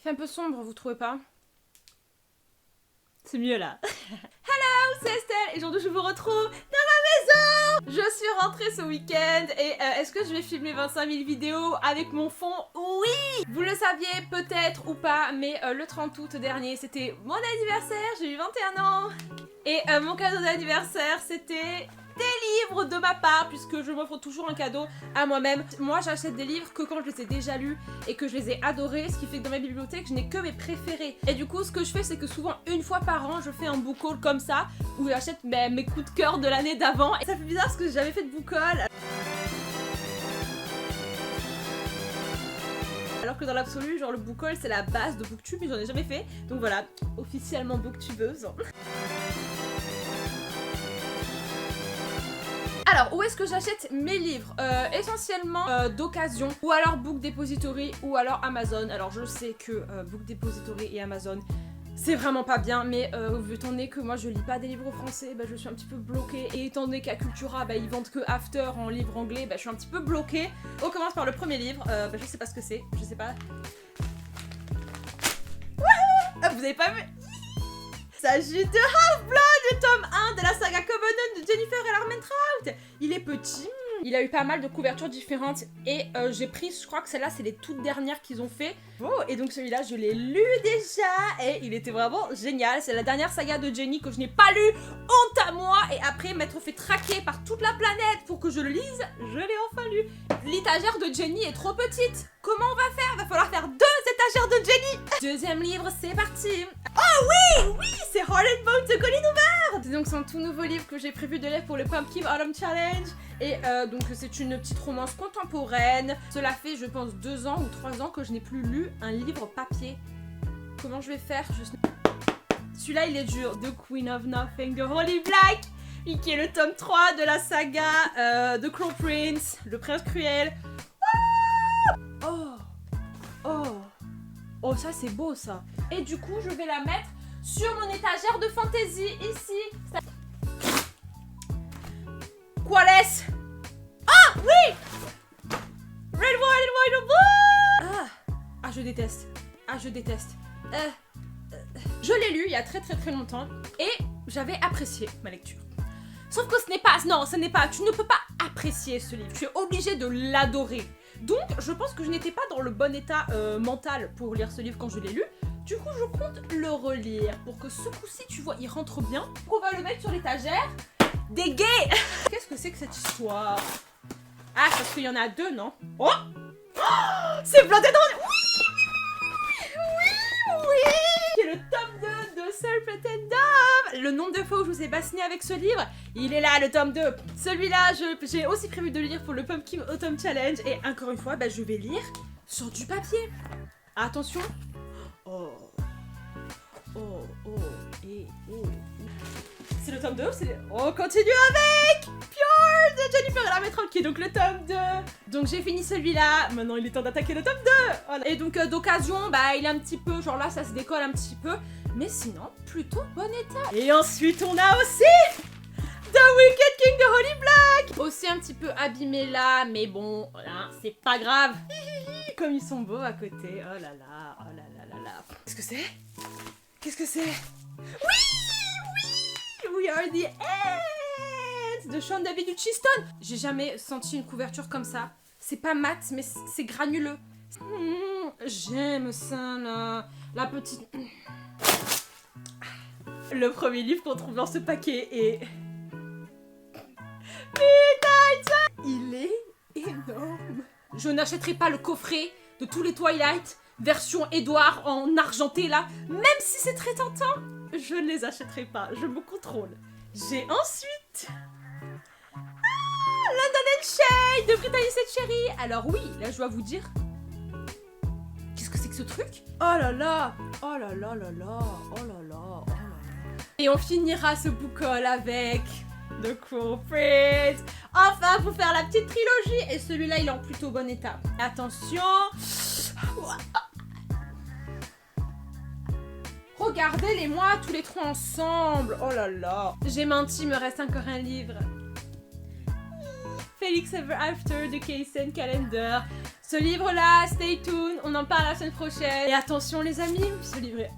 fait un peu sombre, vous trouvez pas? C'est mieux là. Hello, c'est Estelle et aujourd'hui je vous retrouve dans ma maison. Je suis rentrée ce week-end et est-ce que je vais filmer 25 000 vidéos avec mon fond? Oui. Vous le saviez peut-être ou pas, mais le 30 août dernier c'était mon anniversaire, j'ai eu 21 ans. Et mon cadeau d'anniversaire c'était des livres de ma part, puisque je m'offre toujours un cadeau à moi-même. Moi j'achète des livres que quand je les ai déjà lus et que je les ai adorés, ce qui fait que dans ma bibliothèque je n'ai que mes préférés. Et du coup ce que je fais c'est que souvent une fois par an je fais un book haul comme ça, où j'achète mes coups de cœur de l'année d'avant. Et ça fait bizarre parce que j'ai jamais fait de book haul. Alors que dans l'absolu, genre le book haul c'est la base de Booktube, mais j'en ai jamais fait. Donc voilà, officiellement booktubeuse. Alors, où est-ce que j'achète mes livres? Essentiellement d'occasion, ou alors Book Depository, ou alors Amazon. Alors je sais que Book Depository et Amazon, c'est vraiment pas bien, mais étant donné que moi je lis pas des livres français, bah, je suis un petit peu bloquée. Et étant donné qu'à Cultura, bah, ils vendent que After en livre anglais, bah, je suis un petit peu bloquée. On commence par le premier livre, bah, je sais pas ce que c'est, je sais pas. Ah, vous avez pas vu? Il s'agit de Half-Blood, le tome 1 de la saga Covenant de Jennifer et Armentrout. Il est petit, il a eu pas mal de couvertures différentes et j'ai pris, je crois que celle-là c'est les toutes dernières qu'ils ont fait. Oh, et donc celui-là je l'ai lu déjà et il était vraiment génial. C'est la dernière saga de Jenny que je n'ai pas lu, honte à moi. Et après m'être fait traquer par toute la planète pour que je le lise, je l'ai enfin lu. L'étagère de Jenny est trop petite. Comment on va faire? Va falloir faire 2 étagères de Jenny. Deuxième livre, c'est parti. Oh oui, oui, c'est Heart and Bone de Colleen Hoover. Donc c'est un tout nouveau livre que j'ai prévu de lire pour le Pumpkin Autumn Challenge. Et donc c'est une petite romance contemporaine. Cela fait je pense 2 ans ou 3 ans que je n'ai plus lu un livre papier. Comment je vais faire? Celui-là il est dur. The Queen of Nothing de Holly Black, qui est le tome 3 de la saga The Crow Prince, le prince cruel. Oh, oh, oh, ça c'est beau ça. Et du coup je vais la mettre sur mon étagère de fantasy ici. Quoi laisse? Ah oui! Red, white, white, ah, je déteste. Ah, je déteste. Je l'ai lu il y a très longtemps et j'avais apprécié ma lecture. Sauf que ce n'est pas... Non, ce n'est pas... Tu ne peux pas apprécier ce livre. Tu es obligé de l'adorer. Donc, je pense que je n'étais pas dans le bon état mental pour lire ce livre quand je l'ai lu. Du coup, je compte le relire pour que ce coup-ci, tu vois, il rentre bien. On va le mettre sur l'étagère des gays. Qu'est-ce que c'est que cette histoire? Ah, parce qu'il y en a 2, non? Oh, oh, c'est blindé dans... Oui. C'est le tome 2 de Serpent and Dove. Le nombre de fois où je vous ai bassiné avec ce livre, il est là, le tome 2. Celui-là, j'ai aussi prévu de le lire pour le Pumpkin Autumn Challenge. Et encore une fois, bah, je vais lire sur du papier. Attention. Oh. Oh, oh, et oh. C'est le tome 2, on continue avec Pure de Jennifer et Armentrout, qui est donc le tome 2. Donc j'ai fini celui-là, maintenant il est temps d'attaquer le tome 2. Voilà. Et donc d'occasion, bah il est un petit peu, genre là ça se décolle un petit peu, mais sinon plutôt bon état. Et ensuite on a aussi The Wicked King de Holly Black, aussi un petit peu abîmé là, mais bon, voilà, c'est pas grave. Comme ils sont beaux à côté, oh là là, oh là là là là. Qu'est-ce que c'est? Qu'est-ce que c'est? Oui! We are the ants de Sean David Hutchiston. J'ai jamais senti une couverture comme ça. C'est pas mat, mais c'est granuleux. J'aime ça là. La petite... Le premier livre qu'on trouve dans ce paquet est... Putain, il est énorme. Je n'achèterai pas le coffret de tous les Twilight version Edouard en argenté là, même si c'est très tentant. Je ne les achèterai pas, je me contrôle. J'ai ensuite... London and Shade de Brittany Cherry. Alors oui, là je dois vous dire... Qu'est-ce que c'est que ce truc? Oh là là, oh là là là là, oh là là, oh là là. Et on finira ce book haul avec The Crow Prince. Enfin, pour faire la petite trilogie. Et celui-là, il est en plutôt bon état. Attention. Regardez-les-moi tous les trois ensemble. Oh là là. J'ai menti, il me reste encore un livre. Felix Ever After de Kaysen Calendar. Ce livre-là, stay tuned, on en parle la semaine prochaine. Et attention les amis, ce livre est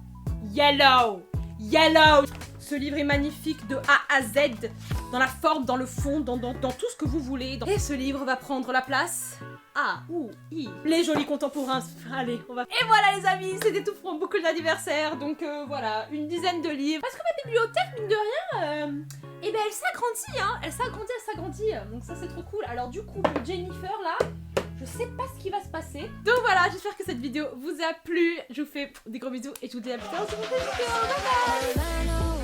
yellow. Yellow. Ce livre est magnifique de A à Z, dans la forme, dans le fond, dans tout ce que vous voulez. Et ce livre va prendre la place A ou I. Les jolis contemporains. Allez, on va... Et voilà les amis, c'était tout pour mon boucle d'anniversaire. Donc voilà, une dizaine de livres. Parce que ma bibliothèque, mine de rien, eh ben elle s'agrandit, hein. Elle s'agrandit. Donc ça c'est trop cool. Alors du coup, pour Jennifer là, je sais pas ce qui va se passer. Donc voilà, j'espère que cette vidéo vous a plu. Je vous fais des gros bisous et je vous dis à plus tard sur mon prochaine vidéo. Bye bye.